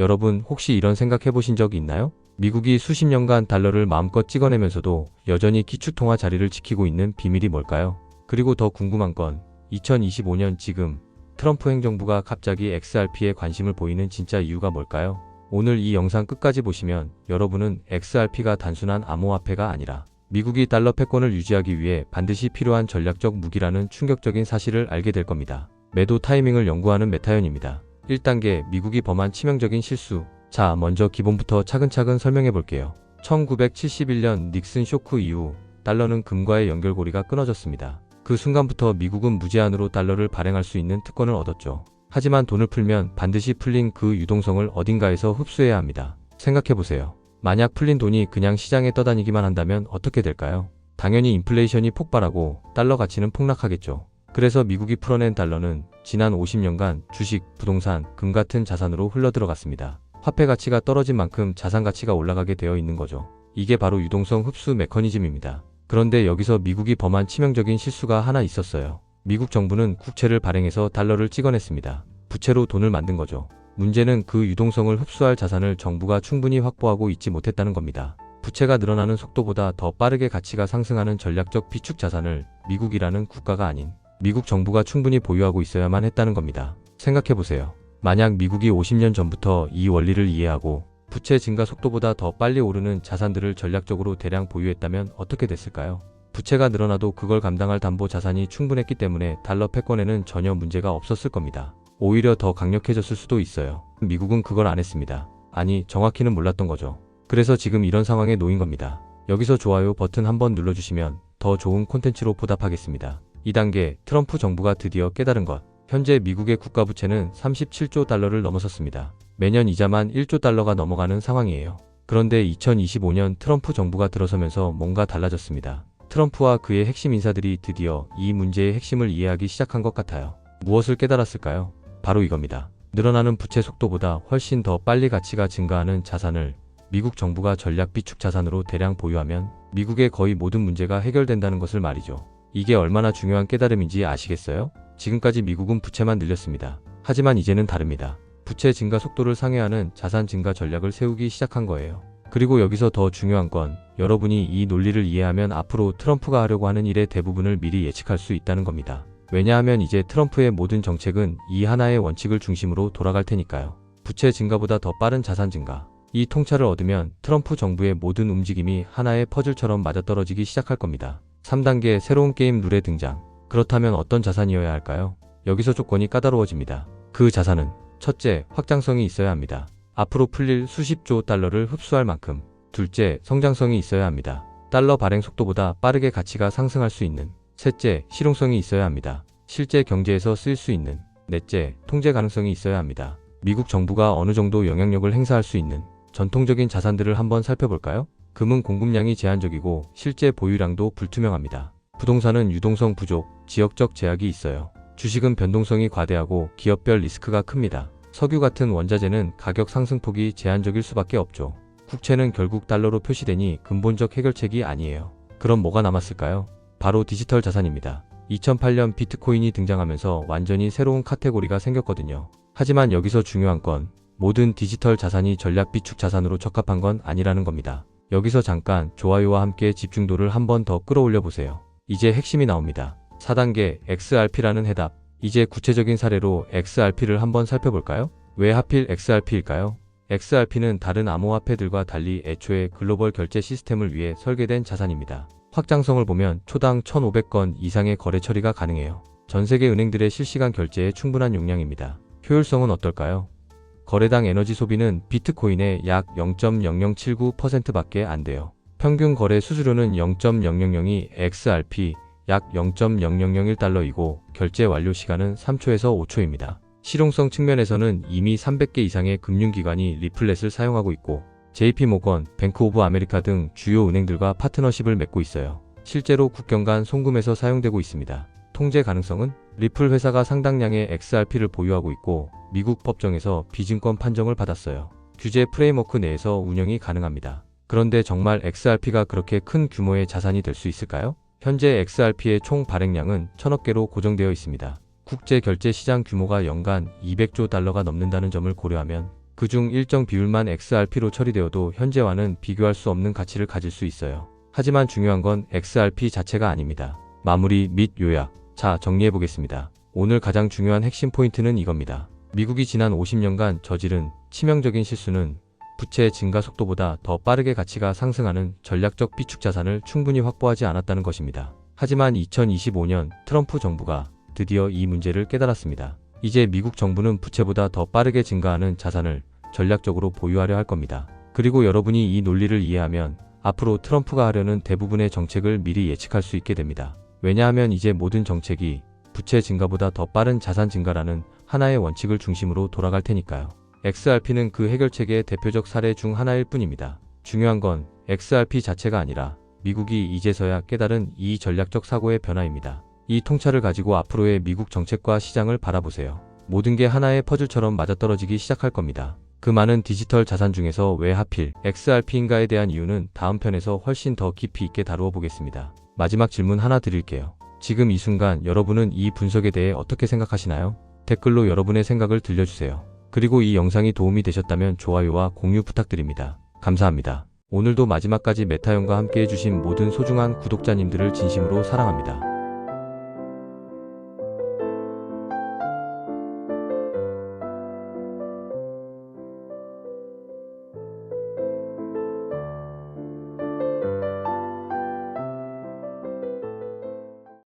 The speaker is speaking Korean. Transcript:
여러분 혹시 이런 생각 해보신 적 있나요? 미국이 수십 년간 달러를 마음껏 찍어내면서도 여전히 기축통화 자리를 지키고 있는 비밀이 뭘까요? 그리고 더 궁금한 건 2025년 지금 트럼프 행정부가 갑자기 XRP에 관심을 보이는 진짜 이유가 뭘까요? 오늘 이 영상 끝까지 보시면 여러분은 XRP가 단순한 암호화폐가 아니라 미국이 달러 패권을 유지하기 위해 반드시 필요한 전략적 무기라는 충격적인 사실을 알게 될 겁니다. 매도 타이밍을 연구하는 메타연입니다. 1단계 미국이 범한 치명적인 실수. 자, 먼저 기본부터 차근차근 설명해 볼게요. 1971년 닉슨 쇼크 이후 달러는 금과의 연결고리가 끊어졌습니다. 그 순간부터 미국은 무제한으로 달러를 발행할 수 있는 특권을 얻었죠. 하지만 돈을 풀면 반드시 풀린 그 유동성을 어딘가에서 흡수해야 합니다. 생각해보세요. 만약 풀린 돈이 그냥 시장에 떠다니기만 한다면 어떻게 될까요? 당연히 인플레이션이 폭발하고 달러 가치는 폭락하겠죠. 그래서 미국이 풀어낸 달러는 지난 50년간 주식, 부동산, 금 같은 자산으로 흘러들어갔습니다. 화폐 가치가 떨어진 만큼 자산 가치가 올라가게 되어 있는 거죠. 이게 바로 유동성 흡수 메커니즘입니다. 그런데 여기서 미국이 범한 치명적인 실수가 하나 있었어요. 미국 정부는 국채를 발행해서 달러를 찍어냈습니다. 부채로 돈을 만든 거죠. 문제는 그 유동성을 흡수할 자산을 정부가 충분히 확보하고 있지 못했다는 겁니다. 부채가 늘어나는 속도보다 더 빠르게 가치가 상승하는 전략적 비축 자산을 미국이라는 국가가 아닌 미국 정부가 충분히 보유하고 있어야만 했다는 겁니다. 생각해보세요. 만약 미국이 50년 전부터 이 원리를 이해하고 부채 증가 속도보다 더 빨리 오르는 자산들을 전략적으로 대량 보유했다면 어떻게 됐을까요? 부채가 늘어나도 그걸 감당할 담보 자산이 충분했기 때문에 달러 패권에는 전혀 문제가 없었을 겁니다. 오히려 더 강력해졌을 수도 있어요. 미국은 그걸 안 했습니다. 아니, 정확히는 몰랐던 거죠. 그래서 지금 이런 상황에 놓인 겁니다. 여기서 좋아요 버튼 한번 눌러주시면 더 좋은 콘텐츠로 보답하겠습니다. 2단계, 트럼프 정부가 드디어 깨달은 것. 현재 미국의 국가부채는 37조 달러를 넘어섰습니다. 매년 이자만 1조 달러가 넘어가는 상황이에요. 그런데 2025년 트럼프 정부가 들어서면서 뭔가 달라졌습니다. 트럼프와 그의 핵심 인사들이 드디어 이 문제의 핵심을 이해하기 시작한 것 같아요. 무엇을 깨달았을까요? 바로 이겁니다. 늘어나는 부채 속도보다 훨씬 더 빨리 가치가 증가하는 자산을 미국 정부가 전략 비축 자산으로 대량 보유하면 미국의 거의 모든 문제가 해결된다는 것을 말이죠. 이게 얼마나 중요한 깨달음인지 아시겠어요? 지금까지 미국은 부채만 늘렸습니다. 하지만 이제는 다릅니다. 부채 증가 속도를 상회하는 자산 증가 전략을 세우기 시작한 거예요. 그리고 여기서 더 중요한 건 여러분이 이 논리를 이해하면 앞으로 트럼프가 하려고 하는 일의 대부분을 미리 예측할 수 있다는 겁니다. 왜냐하면 이제 트럼프의 모든 정책은 이 하나의 원칙을 중심으로 돌아갈 테니까요. 부채 증가보다 더 빠른 자산 증가. 이 통찰을 얻으면 트럼프 정부의 모든 움직임이 하나의 퍼즐처럼 맞아떨어지기 시작할 겁니다. 3단계 새로운 게임 룰의 등장. 그렇다면 어떤 자산이어야 할까요? 여기서 조건이 까다로워집니다. 그 자산은 첫째, 확장성이 있어야 합니다. 앞으로 풀릴 수십조 달러를 흡수할 만큼. 둘째, 성장성이 있어야 합니다. 달러 발행 속도보다 빠르게 가치가 상승할 수 있는. 셋째, 실용성이 있어야 합니다. 실제 경제에서 쓰일 수 있는. 넷째, 통제 가능성이 있어야 합니다. 미국 정부가 어느 정도 영향력을 행사할 수 있는. 전통적인 자산들을 한번 살펴볼까요? 금은 공급량이 제한적이고 실제 보유량도 불투명합니다. 부동산은 유동성 부족, 지역적 제약이 있어요. 주식은 변동성이 과대하고 기업별 리스크가 큽니다. 석유 같은 원자재는 가격 상승폭이 제한적일 수밖에 없죠. 국채는 결국 달러로 표시되니 근본적 해결책이 아니에요. 그럼 뭐가 남았을까요? 바로 디지털 자산입니다. 2008년 비트코인이 등장하면서 완전히 새로운 카테고리가 생겼거든요. 하지만 여기서 중요한 건 모든 디지털 자산이 전략 비축 자산으로 적합한 건 아니라는 겁니다. 여기서 잠깐 좋아요와 함께 집중도를 한 번 더 끌어올려 보세요. 이제 핵심이 나옵니다. 4단계 XRP라는 해답. 이제 구체적인 사례로 XRP를 한번 살펴볼까요? 왜 하필 XRP일까요? XRP는 다른 암호화폐들과 달리 애초에 글로벌 결제 시스템을 위해 설계된 자산입니다. 확장성을 보면 초당 1,500건 이상의 거래 처리가 가능해요. 전 세계 은행들의 실시간 결제에 충분한 용량입니다. 효율성은 어떨까요? 거래당 에너지 소비는 비트코인의 약 0.0079%밖에 안 돼요. 평균 거래 수수료는 0.000이 XRP 약 0.0001달러이고 결제 완료 시간은 3초에서 5초입니다. 실용성 측면에서는 이미 300개 이상의 금융기관이 리플렛을 사용하고 있고 JP모건, 뱅크 오브 아메리카 등 주요 은행들과 파트너십을 맺고 있어요. 실제로 국경 간 송금에서 사용되고 있습니다. 통제 가능성은 리플 회사가 상당량의 XRP를 보유하고 있고 미국 법정에서 비증권 판정을 받았어요. 규제 프레임워크 내에서 운영이 가능합니다. 그런데 정말 XRP가 그렇게 큰 규모의 자산이 될 수 있을까요? 현재 XRP의 총 발행량은 1000억 개로 고정되어 있습니다. 국제 결제 시장 규모가 연간 200조 달러가 넘는다는 점을 고려하면 그중 일정 비율만 XRP로 처리되어도 현재와는 비교할 수 없는 가치를 가질 수 있어요. 하지만 중요한 건 XRP 자체가 아닙니다. 마무리 및 요약. 자, 정리해보겠습니다. 오늘 가장 중요한 핵심 포인트는 이겁니다. 미국이 지난 50년간 저지른 치명적인 실수는 부채 증가 속도보다 더 빠르게 가치가 상승하는 전략적 비축 자산을 충분히 확보하지 않았다는 것입니다. 하지만 2025년 트럼프 정부가 드디어 이 문제를 깨달았습니다. 이제 미국 정부는 부채보다 더 빠르게 증가하는 자산을 전략적으로 보유하려 할 겁니다. 그리고 여러분이 이 논리를 이해하면 앞으로 트럼프가 하려는 대부분의 정책을 미리 예측할 수 있게 됩니다. 왜냐하면 이제 모든 정책이 부채 증가보다 더 빠른 자산 증가라는 하나의 원칙을 중심으로 돌아갈 테니까요. XRP는 그 해결책의 대표적 사례 중 하나일 뿐입니다. 중요한 건 XRP 자체가 아니라 미국이 이제서야 깨달은 이 전략적 사고의 변화입니다. 이 통찰을 가지고 앞으로의 미국 정책과 시장을 바라보세요. 모든 게 하나의 퍼즐처럼 맞아떨어지기 시작할 겁니다. 그 많은 디지털 자산 중에서 왜 하필 XRP인가에 대한 이유는 다음 편에서 훨씬 더 깊이 있게 다루어 보겠습니다. 마지막 질문 하나 드릴게요. 지금 이 순간 여러분은 이 분석에 대해 어떻게 생각하시나요? 댓글로 여러분의 생각을 들려주세요. 그리고 이 영상이 도움이 되셨다면 좋아요와 공유 부탁드립니다. 감사합니다. 오늘도 마지막까지 메타형과 함께 해주신 모든 소중한 구독자님들을 진심으로 사랑합니다.